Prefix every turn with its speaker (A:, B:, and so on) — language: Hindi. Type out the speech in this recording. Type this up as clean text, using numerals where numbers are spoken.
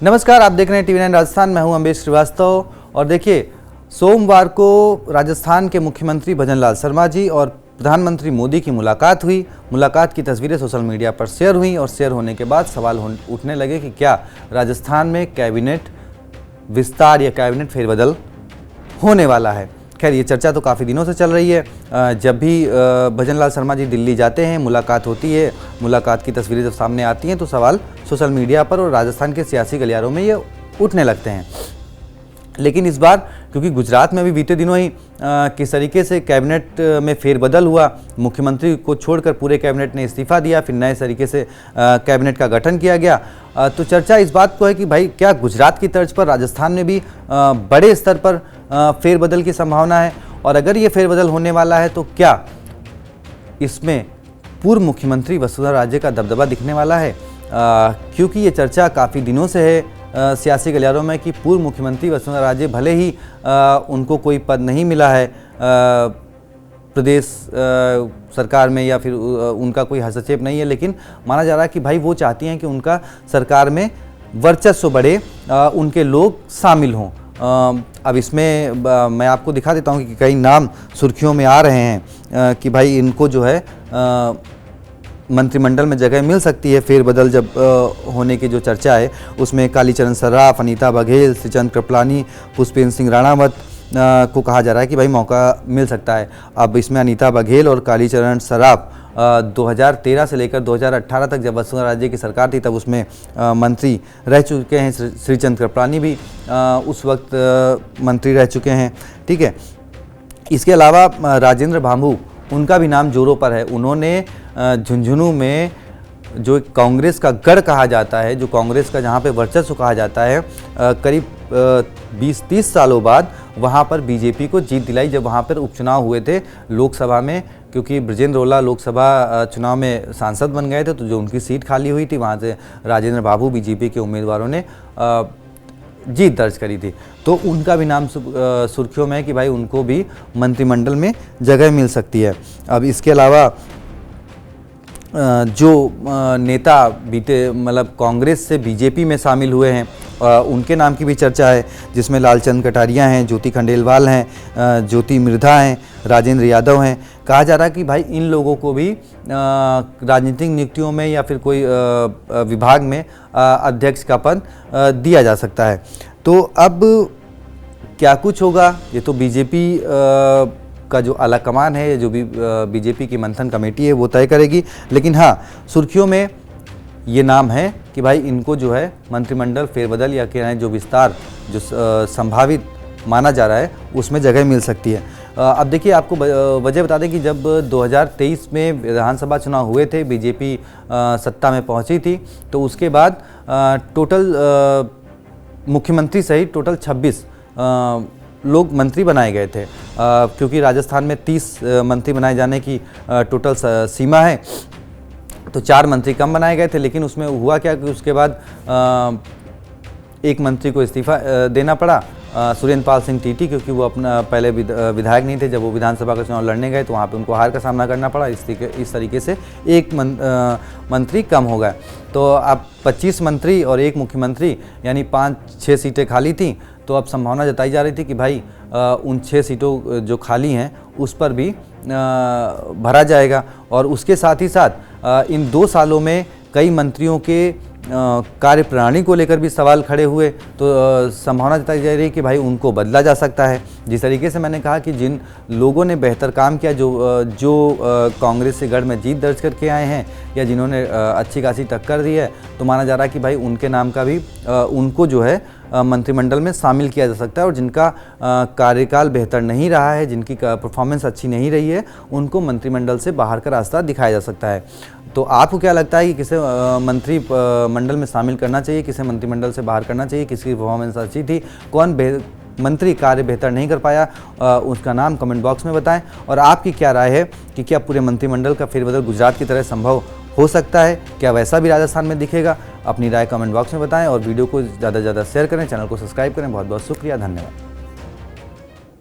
A: नमस्कार, आप देख रहे हैं टीवी9 राजस्थान। मैं हूं अम्बेश श्रीवास्तव और देखिए, सोमवार को राजस्थान के मुख्यमंत्री भजनलाल शर्मा जी और प्रधानमंत्री मोदी की मुलाकात हुई। मुलाकात की तस्वीरें सोशल मीडिया पर शेयर हुई और शेयर होने के बाद सवाल उठने लगे कि क्या राजस्थान में कैबिनेट विस्तार या कैबिनेट फेरबदल होने वाला है। खैर, ये चर्चा तो काफ़ी दिनों से चल रही है। जब भी भजनलाल शर्मा जी दिल्ली जाते हैं, मुलाकात होती है, मुलाकात की तस्वीरें जब सामने आती हैं तो सवाल सोशल मीडिया पर और राजस्थान के सियासी गलियारों में ये उठने लगते हैं। लेकिन इस बार क्योंकि गुजरात में भी बीते दिनों ही किस तरीके से कैबिनेट में फेरबदल हुआ, मुख्यमंत्री को छोड़कर पूरे कैबिनेट ने इस्तीफा दिया, फिर नए तरीके से कैबिनेट का गठन किया गया, तो चर्चा इस बात को है कि भाई क्या गुजरात की तर्ज पर राजस्थान में भी बड़े स्तर पर फेरबदल की संभावना है, और अगर ये फेरबदल होने वाला है तो क्या इसमें पूर्व मुख्यमंत्री वसुंधरा राजे का दबदबा दिखने वाला है। क्योंकि ये चर्चा काफ़ी दिनों से है सियासी गलियारों में कि पूर्व मुख्यमंत्री वसुंधरा राजे भले ही उनको कोई पद नहीं मिला है प्रदेश सरकार में या फिर उनका कोई हस्तक्षेप नहीं है, लेकिन माना जा रहा है कि भाई वो चाहती हैं कि उनका सरकार में वर्चस्व बढ़े, उनके लोग शामिल हों। अब इसमें मैं आपको दिखा देता हूं कि कई नाम सुर्खियों में आ रहे हैं कि भाई इनको जो है मंत्रिमंडल में जगह मिल सकती है। फेरबदल जब होने की जो चर्चा है उसमें कालीचरण सर्राफ, अनीता बघेल, श्रीचंद कृपलानी, पुष्पेंद्र सिंह राणावत को कहा जा रहा है कि भाई मौका मिल सकता है। अब इसमें अनीता बघेल और कालीचरण सर्राफ 2013 से लेकर 2018 तक जब वसुंधरा राजे की सरकार थी तब उसमें मंत्री रह चुके हैं। श्रीचंद कृपलानी भी उस वक्त मंत्री रह चुके हैं, ठीक है। इसके अलावा राजेंद्र भांभू, उनका भी नाम जोरों पर है। उन्होंने झुंझुनू में जो कांग्रेस का गढ़ कहा जाता है, जो कांग्रेस का जहाँ पे वर्चस्व कहा जाता है, करीब 20-30 सालों बाद वहाँ पर बीजेपी को जीत दिलाई जब वहाँ पर उपचुनाव हुए थे लोकसभा में। क्योंकि ब्रजेंद्र ओला लोकसभा चुनाव में सांसद बन गए थे, तो जो उनकी सीट खाली हुई थी वहाँ से राजेंद्र बाबू बीजेपी के उम्मीदवारों ने जीत दर्ज करी थी, तो उनका भी नाम सुर्खियों में है कि भाई उनको भी मंत्रिमंडल में जगह मिल सकती है। अब इसके अलावा जो नेता बीते कांग्रेस से बीजेपी में शामिल हुए हैं उनके नाम की भी चर्चा है, जिसमें लालचंद कटारिया हैं, ज्योति खंडेलवाल हैं, ज्योति मिर्धा हैं, राजेंद्र यादव हैं। कहा जा रहा है कि भाई इन लोगों को भी राजनीतिक नियुक्तियों में या फिर कोई विभाग में अध्यक्ष का पद दिया जा सकता है। तो अब क्या कुछ होगा ये तो बीजेपी का जो आला कमान है, जो भी बीजेपी की मंथन कमेटी है वो तय करेगी। लेकिन हाँ, सुर्खियों में ये नाम है कि भाई इनको जो है मंत्रिमंडल फेरबदल या क्या है जो विस्तार जो संभावित माना जा रहा है उसमें जगह मिल सकती है। अब देखिए, आपको वजह बता दें कि जब 2023 में विधानसभा चुनाव हुए थे, बीजेपी सत्ता में पहुंची थी, तो उसके बाद टोटल मुख्यमंत्री सहित टोटल 26 लोग मंत्री बनाए गए थे। क्योंकि राजस्थान में 30 मंत्री बनाए जाने की टोटल सीमा है, तो 4 मंत्री कम बनाए गए थे। लेकिन उसमें हुआ क्या कि उसके बाद एक मंत्री को इस्तीफा देना पड़ा, सुरेंद्र पाल सिंह टीटी, क्योंकि वो अपना पहले विधायक नहीं थे। जब वो विधानसभा का चुनाव लड़ने गए तो वहाँ पे उनको हार का सामना करना पड़ा। इस तरीके से एक मंत्री कम हो गए। तो अब 25 मंत्री और एक मुख्यमंत्री यानी 5-6 सीटें खाली थी। तो अब संभावना जताई जा रही थी कि भाई उन 6 सीटों जो खाली हैं उस पर भी भरा जाएगा। और उसके साथ ही साथ इन 2 सालों में कई मंत्रियों के कार्यप्रणाली को लेकर भी सवाल खड़े हुए, तो संभावना जताई जा रही है कि भाई उनको बदला जा सकता है। जिस तरीके से मैंने कहा कि जिन लोगों ने बेहतर काम किया, जो कांग्रेस से गढ़ में जीत दर्ज करके आए हैं या जिन्होंने अच्छी खासी टक्कर दी है, तो माना जा रहा है कि भाई उनके नाम का भी उनको जो है मंत्रिमंडल में शामिल किया जा सकता है। और जिनका कार्यकाल बेहतर नहीं रहा है, जिनकी परफॉर्मेंस अच्छी नहीं रही है, उनको मंत्रिमंडल से बाहर का रास्ता दिखाया जा सकता है। तो आपको क्या लगता है कि किसे मंत्रिमंडल में शामिल करना चाहिए, किसे मंत्रिमंडल से बाहर करना चाहिए, किसकी परफॉर्मेंस अच्छी थी, कौन मंत्री कार्य बेहतर नहीं कर पाया, उसका नाम कमेंट बॉक्स में बताएं। और आपकी क्या राय है कि क्या पूरे मंत्रिमंडल का फेरबदल गुजरात की तरह संभव हो सकता है, क्या वैसा भी राजस्थान में दिखेगा? अपनी राय कमेंट बॉक्स में बताएं और वीडियो को ज़्यादा से ज़्यादा शेयर करें, चैनल को सब्सक्राइब करें। बहुत बहुत शुक्रिया, धन्यवाद।